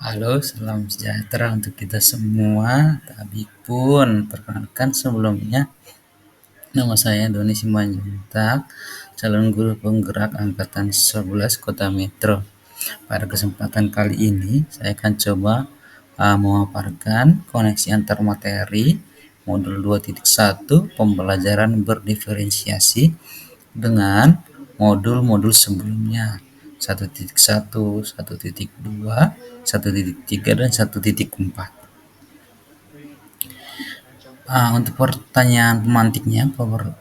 Halo, salam sejahtera untuk kita semua. Tapi pun, perkenalkan sebelumnya, nama saya Doni Simanjuntak, calon guru penggerak angkatan 11 Kota Metro. Pada kesempatan kali ini, saya akan coba memaparkan koneksi antar materi modul 2.1 pembelajaran berdiferensiasi dengan modul-modul sebelumnya 1.1, 1.2, 1.3, dan 1.4. Untuk pertanyaan pemantiknya,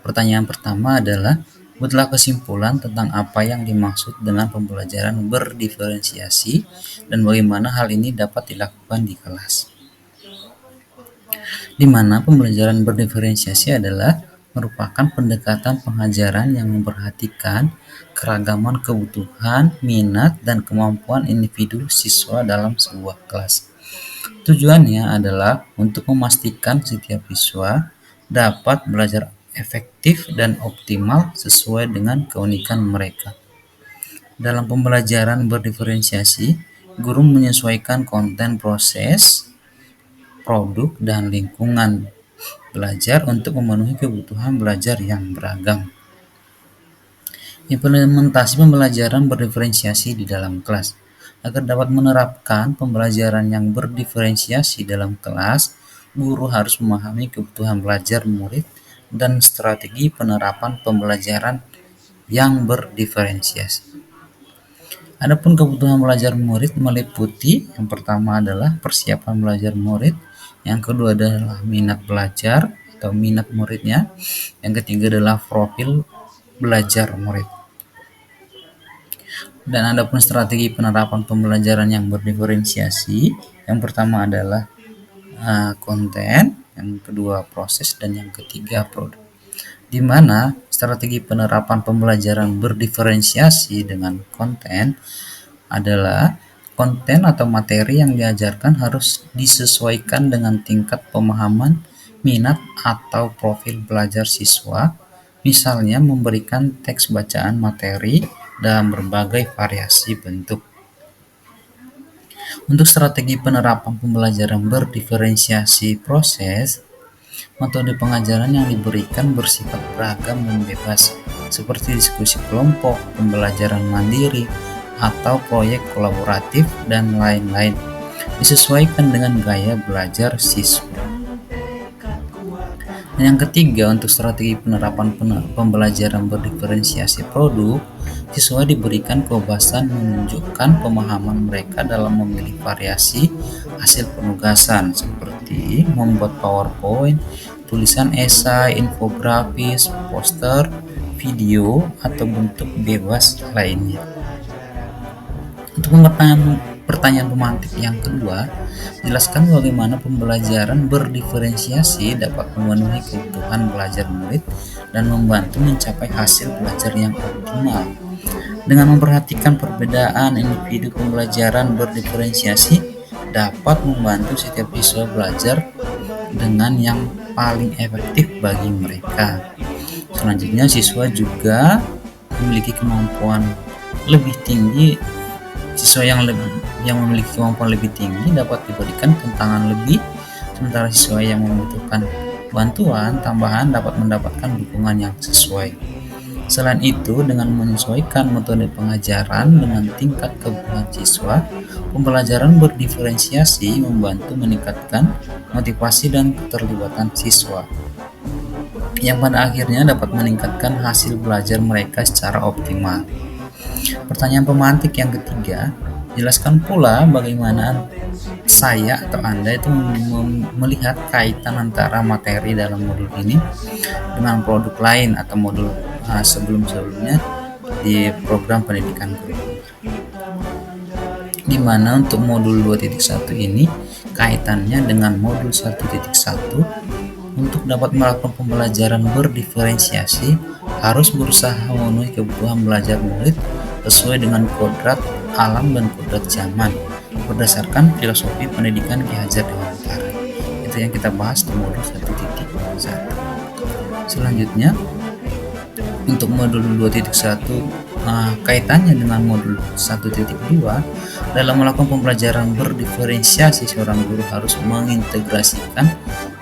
pertanyaan pertama adalah buatlah kesimpulan tentang apa yang dimaksud dengan pembelajaran berdiferensiasi dan bagaimana hal ini dapat dilakukan di kelas. Di mana pembelajaran berdiferensiasi adalah merupakan pendekatan pengajaran yang memperhatikan keragaman kebutuhan, minat, dan kemampuan individu siswa dalam sebuah kelas. Tujuannya adalah untuk memastikan setiap siswa dapat belajar efektif dan optimal sesuai dengan keunikan mereka. Dalam pembelajaran berdiferensiasi, guru menyesuaikan konten proses, produk, dan lingkungan belajar untuk memenuhi kebutuhan belajar yang beragam. Implementasi pembelajaran berdiferensiasi di dalam kelas. Agar dapat menerapkan pembelajaran yang berdiferensiasi dalam kelas, guru harus memahami kebutuhan belajar murid dan strategi penerapan pembelajaran yang berdiferensiasi. Adapun kebutuhan belajar murid meliputi yang pertama adalah persiapan belajar murid, yang kedua adalah minat belajar atau minat muridnya, yang ketiga adalah profil belajar murid. Dan adapun strategi penerapan pembelajaran yang berdiferensiasi, yang pertama adalah konten, yang kedua proses, dan yang ketiga produk. Di mana strategi penerapan pembelajaran berdiferensiasi dengan konten adalah konten atau materi yang diajarkan harus disesuaikan dengan tingkat pemahaman, minat, atau profil belajar siswa. Misalnya memberikan teks bacaan materi dalam berbagai variasi bentuk. Untuk strategi penerapan pembelajaran berdiferensiasi proses, metode pengajaran yang diberikan bersifat beragam dan bebas, seperti diskusi kelompok, pembelajaran mandiri, atau proyek kolaboratif, dan lain-lain, disesuaikan dengan gaya belajar siswa. Dan yang ketiga, untuk strategi penerapan pembelajaran berdiferensiasi produk, siswa diberikan kebebasan menunjukkan pemahaman mereka dalam memilih variasi hasil penugasan seperti membuat PowerPoint, tulisan esai, infografis, poster, video, atau bentuk bebas lainnya. Untuk pertanyaan pemantik yang kedua, jelaskan bagaimana pembelajaran berdiferensiasi dapat memenuhi kebutuhan belajar murid dan membantu mencapai hasil belajar yang optimal. Dengan memperhatikan perbedaan individu, pembelajaran berdiferensiasi dapat membantu setiap siswa belajar dengan yang paling efektif bagi mereka. Selanjutnya, siswa juga memiliki kemampuan lebih tinggi. Siswa yang memiliki kemampuan lebih tinggi dapat diberikan tantangan lebih, sementara siswa yang membutuhkan bantuan tambahan dapat mendapatkan dukungan yang sesuai. Selain itu, dengan menyesuaikan metode pengajaran dengan tingkat kebutuhan siswa, pembelajaran berdiferensiasi membantu meningkatkan motivasi dan keterlibatan siswa, yang pada akhirnya dapat meningkatkan hasil belajar mereka secara optimal. Pertanyaan pemantik yang ketiga, jelaskan pula bagaimana saya atau Anda itu melihat kaitan antara materi dalam modul ini dengan produk lain atau modul sebelum-sebelumnya di program pendidikan guru. Di mana untuk modul 2.1 ini kaitannya dengan modul 1.1. Untuk dapat melakukan pembelajaran berdiferensiasi harus berusaha memenuhi kebutuhan belajar murid sesuai dengan kodrat alam dan kodrat zaman berdasarkan filosofi pendidikan Ki Hajar Dewantara. Itu yang kita bahas di modul 1.1. Selanjutnya, untuk modul 2.1 kaitannya dengan modul 1.2, dalam melakukan pembelajaran berdiferensiasi, seorang guru harus mengintegrasikan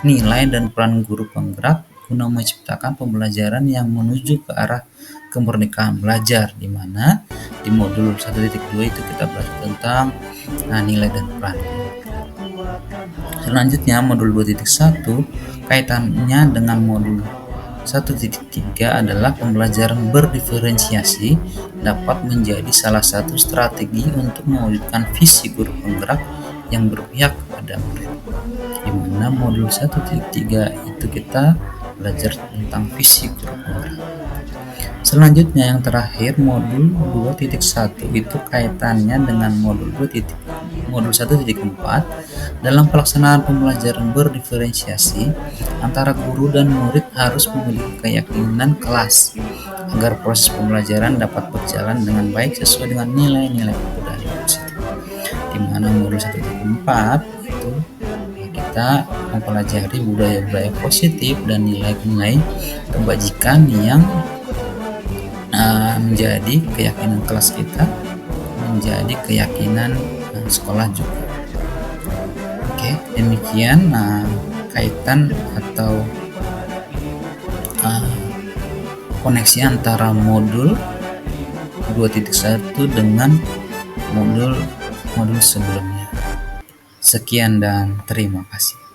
nilai dan peran guru penggerak guna menciptakan pembelajaran yang menuju ke arah kemerdekaan belajar, di mana di modul 1.2 itu kita belajar tentang nilai dan peran. Selanjutnya modul 2.1 kaitannya dengan modul 1.3 adalah pembelajaran berdiferensiasi dapat menjadi salah satu strategi untuk mewujudkan visi guru penggerak yang berpihak kepada murid. Di mana modul 1.3 itu kita belajar tentang visi guru penggerak. Selanjutnya yang terakhir modul 2.1 itu kaitannya dengan modul 1.4 dalam pelaksanaan pembelajaran berdiferensiasi antara guru dan murid harus memiliki keyakinan kelas agar proses pembelajaran dapat berjalan dengan baik sesuai dengan nilai-nilai kebudayaan positif. Di mana modul 1.4 itu kita mempelajari budaya-budaya positif dan nilai-nilai kebajikan yang menjadi keyakinan kelas kita, menjadi keyakinan sekolah juga. Oke, demikian kaitan atau koneksi antara modul 2.1 dengan modul sebelumnya. Sekian dan terima kasih.